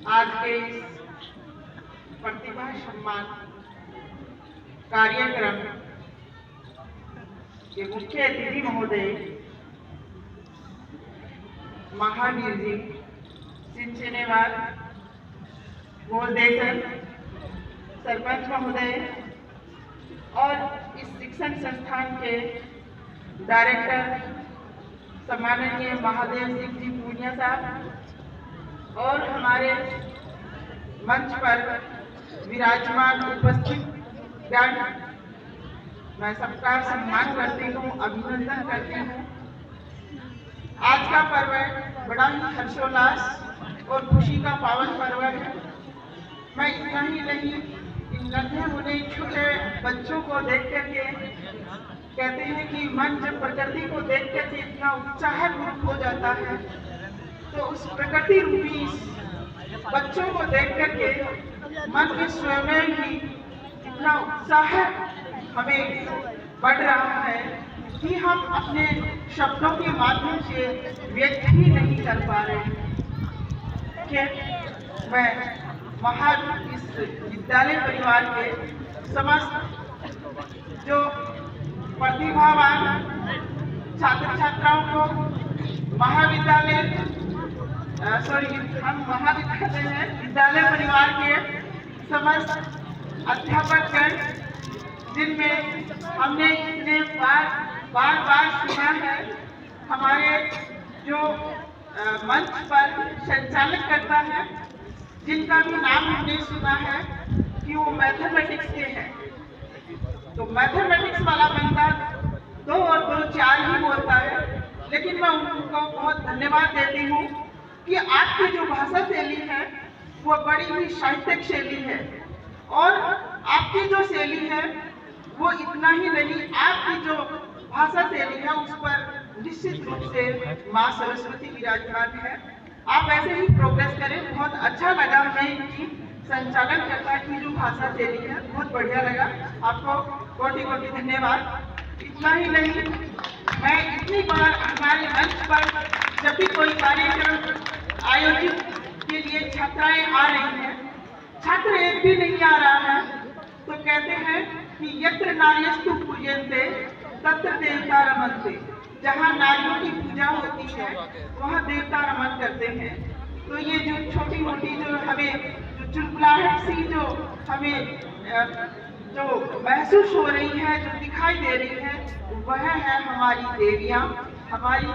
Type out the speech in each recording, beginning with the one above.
आज के इस प्रतिभा सम्मान कार्यक्रम के मुख्य अतिथि महोदय महावीर जी सिंचनेवाल गोलदेसर सरपंच महोदय और इस शिक्षण संस्थान के डायरेक्टर सम्माननीय महादेव सिंह जी पूनिया साहब और हमारे मंच पर विराजमान उपस्थित गण, मैं सबका सम्मान करती हूँ, अभिनंदन करती हूँ। आज का पर्व बड़ा ही हर्षोल्लास और खुशी का पावन पर्व है। मैं इतना ही नहीं, इन नन्हे मुन्ने छोटे बच्चों को देख करके कहते हैं कि मन जब प्रकृति को देख करके इतना उत्साहपूर्ण हो जाता है, तो उस प्रकृति रूपी बच्चों को देख करके मन में स्वयं ही इतना उत्साह हमें बढ़ रहा है कि हम अपने शब्दों के माध्यम से व्यक्त ही नहीं कर पा रहे। मैं इस विद्यालय परिवार के समस्त जो प्रतिभावान छात्र छात्राओं को हम महाविद्यालय है, विद्यालय परिवार के समस्त अध्यापकगण, जिनमें हमने इतने बार सुना है, हमारे जो मंच पर संचालक करता है, जिनका भी नाम हमने सुना है कि वो मैथमेटिक्स के हैं। तो मैथमेटिक्स वाला बंदा 2 और 2 4 ही बोलता है, लेकिन मैं उनको बहुत धन्यवाद देती हूँ कि आपकी जो भाषा शैली है वो बड़ी ही साहित्यिक शैली है, और आपकी जो शैली है वो इतना ही नहीं, आपकी जो भाषा शैली है उस पर निश्चित रूप से माँ सरस्वती विराजमान है। आप ऐसे ही प्रोग्रेस करें। बहुत अच्छा लगा, मैं इनकी संचालन करता की जो भाषा शैली है बहुत बढ़िया लगा। आपको कोटि कोटि धन्यवाद। इतना ही नहीं, मैं इतनी बार हमारे मंच पर जब भी कोई कार्यक्रम आयोजित के लिए छात्राएं आ रही हैं, छात्र एक भी नहीं आ रहा है, तो कहते हैं कि यत्र नार्यस्तु पूज्यन्ते तत्र देवता रमन्ते। जहाँ नारियों की पूजा होती है वहाँ देवता रमन करते हैं। तो ये जो छोटी मोटी जो हमें जो चुलबुलाहट सी जो हमें जो महसूस हो रही है, जो दिखाई दे रही है, वह है हमारी देवियाँ, हमारी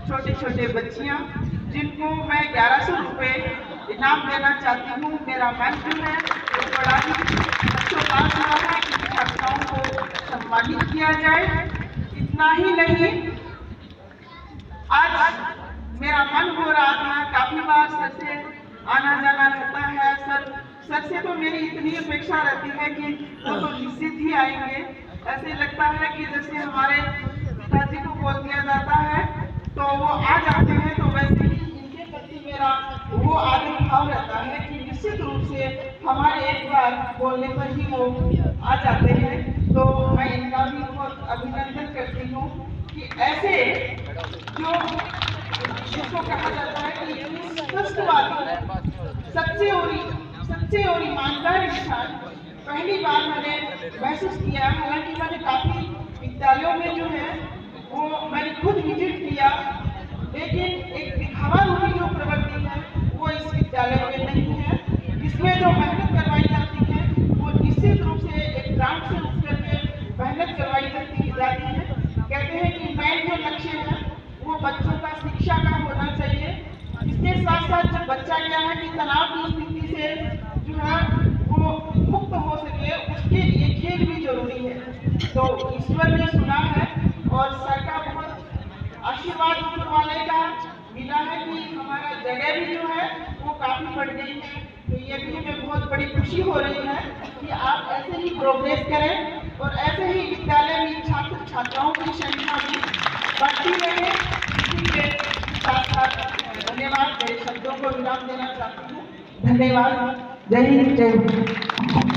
छोटे छोटे बच्चियाँ, जिनको मैं 1100 रुपये इनाम देना चाहती हूँ। मेरा मन जो है वो बड़ा ही हर्षोल्लास हुआ है कि छात्राओं को सम्मानित किया जाए। इतना ही नहीं, आज मेरा मन हो रहा था, काफी बार सर से आना जाना रहता है, सर से तो मेरी इतनी अपेक्षा रहती है कि वो तो निश्चित ही आएंगे। ऐसे लगता है कि जैसे हमारे पिताजी को बोल दिया जाता है तो वो आ जाते हैं, तो वैसे ही इनके प्रति मेरा वो आदर भाव रहता है कि निश्चित रूप से हमारे एक बार बोलने पर ही वो आ जाते हैं। तो मैं इनका भी बहुत अभिनंदन करती हूँ कि ऐसे जो जिसको कहा जाता है कि स्पष्टवादी, सच्चे और ईमानदार इंसान पहली बार मैंने महसूस किया। हालांकि मैंने काफी विद्यालयों में जो है वो मैंने खुद विजिट किया, लेकिन एक दिखावा रूपी जो प्रवृत्ति है वो इस विद्यालय में नहीं है। इसमें जो मेहनत करवाई जाती है वो निश्चित रूप से एक ग्रांट से उठ करके मेहनत करवाई जाती है। कहते हैं कि मेन जो लक्ष्य है वो बच्चों का शिक्षा का होना चाहिए। इसके साथ साथ जब बच्चा क्या है कि तनाव की स्थिति से जो है वो मुक्त हो सके, उसके लिए खेल भी जरूरी है। तो ईश्वर ने सुना है और सर का बहुत आशीर्वाद ऊपर वाले का मिला है कि हमारा जगह भी जो है वो काफी बढ़ गई है। तो ये भी हमें बहुत बड़ी खुशी हो रही है कि आप ऐसे ही प्रोग्रेस करें और ऐसे ही विद्यालय में छात्र छात्राओं की संख्या भी बढ़ती रहे। इसी के साथ साथ धन्यवाद, मेरे शब्दों को विराम देना चाहती हूँ। धन्यवाद। जय हिंद, जय हिंद।